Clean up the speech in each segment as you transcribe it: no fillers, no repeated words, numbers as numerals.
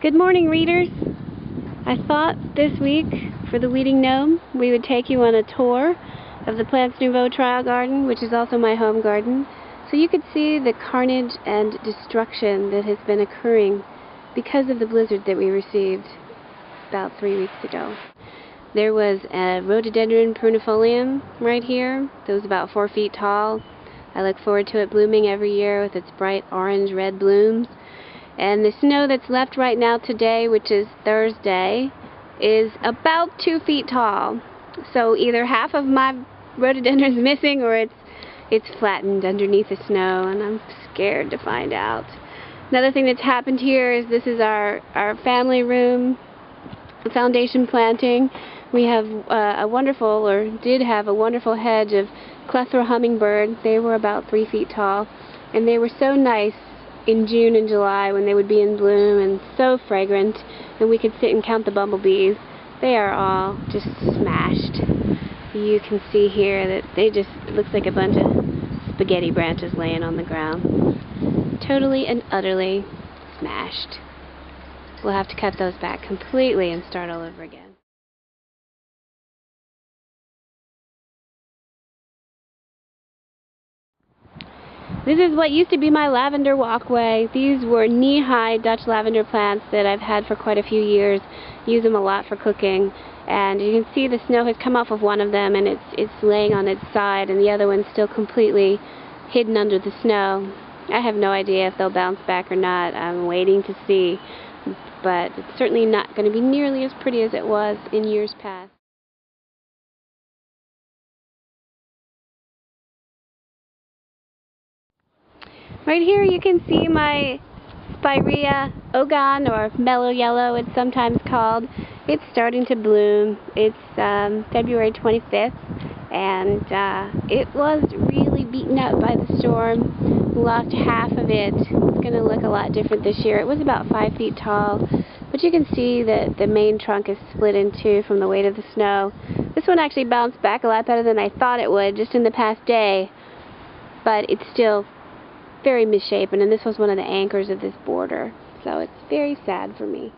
Good morning, readers. I thought this week, for the Weeding Gnome, we would take you on a tour of the Plants Nouveau trial garden, which is also my home garden, so you could see the carnage and destruction that has been occurring because of the blizzard that we received about 3 weeks ago. There was a rhododendron prunifolium right here that was about 4 feet tall. I look forward to it blooming every year with its bright orange-red blooms. And the snow that's left right now today, which is Thursday, is about 2 feet tall. So either half of my rhododendron is missing or it's flattened underneath the snow, and I'm scared to find out. Another thing that's happened here is this is our family room foundation planting. We have did have a wonderful hedge of clethra hummingbird. They were about 3 feet tall, and they were so nice in June and July when they would be in bloom and so fragrant, and we could sit and count the bumblebees. They are all just smashed. You can see here that it looks like a bunch of spaghetti branches laying on the ground. Totally and utterly smashed. We'll have to cut those back completely and start all over again. This is what used to be my lavender walkway. These were knee-high Dutch lavender plants that I've had for quite a few years. Use them a lot for cooking. And you can see the snow has come off of one of them, and it's laying on its side, and the other one's still completely hidden under the snow. I have no idea if they'll bounce back or not. I'm waiting to see. But it's certainly not going to be nearly as pretty as it was in years past. Right here you can see my Spirea ogon, or mellow yellow it's sometimes called. It's starting to bloom. It's February 25th, and it was really beaten up by the storm. We lost half of it. It's going to look a lot different this year. It was about 5 feet tall, but you can see that the main trunk is split in two from the weight of the snow. This one actually bounced back a lot better than I thought it would just in the past day, but it's still very misshapen, and this was one of the anchors of this border, so it's very sad for me.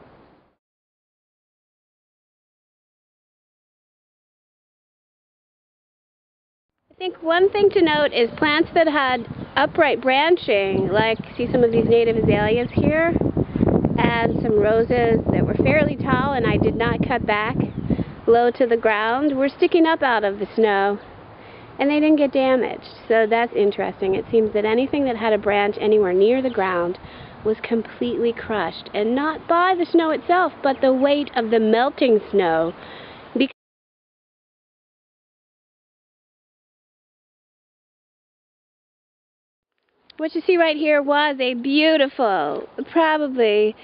I think one thing to note is plants that had upright branching, like see some of these native azaleas here, and some roses that were fairly tall and I did not cut back low to the ground, were sticking up out of the snow. And they didn't get damaged, so that's interesting. It seems that anything that had a branch anywhere near the ground was completely crushed, and not by the snow itself, but the weight of the melting snow. What you see right here was a beautiful, probably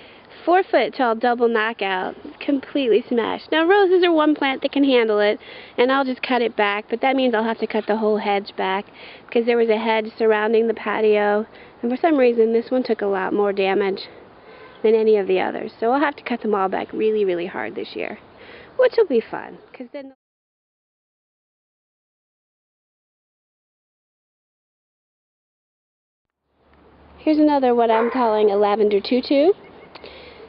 4 foot tall double knockout, completely smashed. Now roses are one plant that can handle it, and I'll just cut it back, but that means I'll have to cut the whole hedge back because there was a hedge surrounding the patio, and for some reason this one took a lot more damage than any of the others. So I'll have to cut them all back really, really hard this year, which will be fun because then here's another what I'm calling a lavender tutu.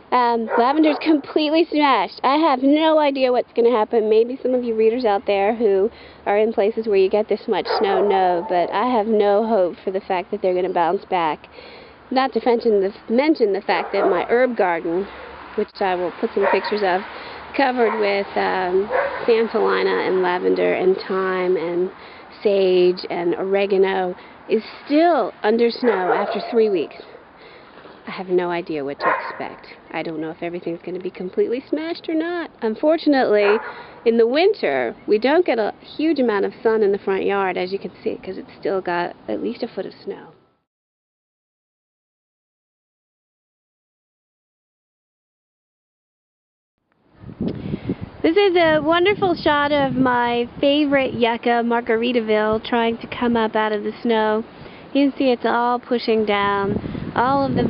Lavender's completely smashed. I have no idea what's going to happen. Maybe some of you readers out there who are in places where you get this much snow know, but I have no hope for the fact that they're going to bounce back. Not to mention the fact that my herb garden, which I will put some pictures of, covered with xanthellina and lavender and thyme and sage and oregano, is still under snow after 3 weeks. I have no idea what to expect. I don't know if everything's going to be completely smashed or not. Unfortunately, in the winter, we don't get a huge amount of sun in the front yard, as you can see, because it's still got at least a foot of snow. This is a wonderful shot of my favorite yucca, Margaritaville, trying to come up out of the snow. You can see it's all pushing down. All of the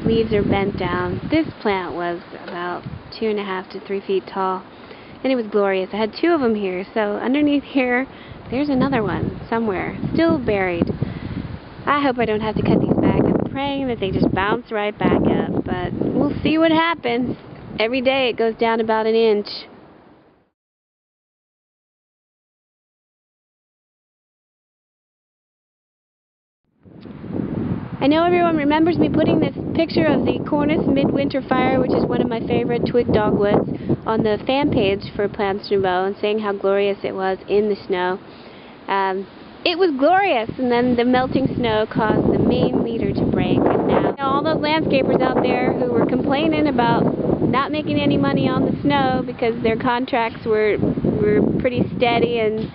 leaves are bent down. This plant was about 2.5 to 3 feet tall, and it was glorious. I had 2 of them here, so underneath here, there's another one somewhere, still buried. I hope I don't have to cut these back. I'm praying that they just bounce right back up. But we'll see what happens. Every day it goes down about an inch. I know everyone remembers me putting this picture of the Cornice Midwinter Fire, which is one of my favorite twig dogwoods, on the fan page for Plants Nouveau and saying how glorious it was in the snow. It was glorious, and then the melting snow caused the main leader to break. And now all those landscapers out there who were complaining about not making any money on the snow because their contracts were pretty steady and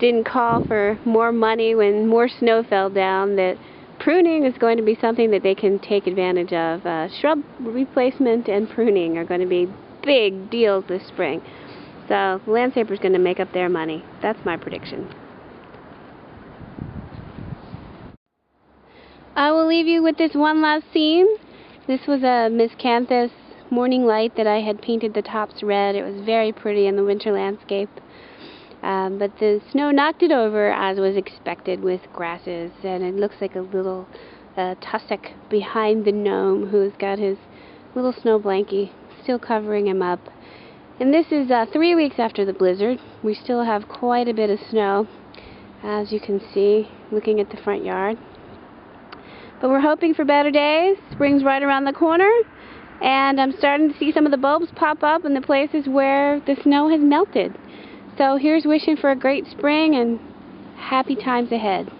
didn't call for more money when more snow fell down, that pruning is going to be something that they can take advantage of. Shrub replacement and pruning are going to be big deals this spring. So the landscaper's going to make up their money. That's my prediction. I will leave you with this one last scene. This was a miscanthus morning light that I had painted the tops red. It was very pretty in the winter landscape. But the snow knocked it over, as was expected, with grasses, and it looks like a little tussock behind the gnome who's got his little snow blankie still covering him up. And this is 3 weeks after the blizzard. We still have quite a bit of snow, as you can see, looking at the front yard. But we're hoping for better days. Spring's right around the corner, and I'm starting to see some of the bulbs pop up in the places where the snow has melted. So here's wishing for a great spring and happy times ahead.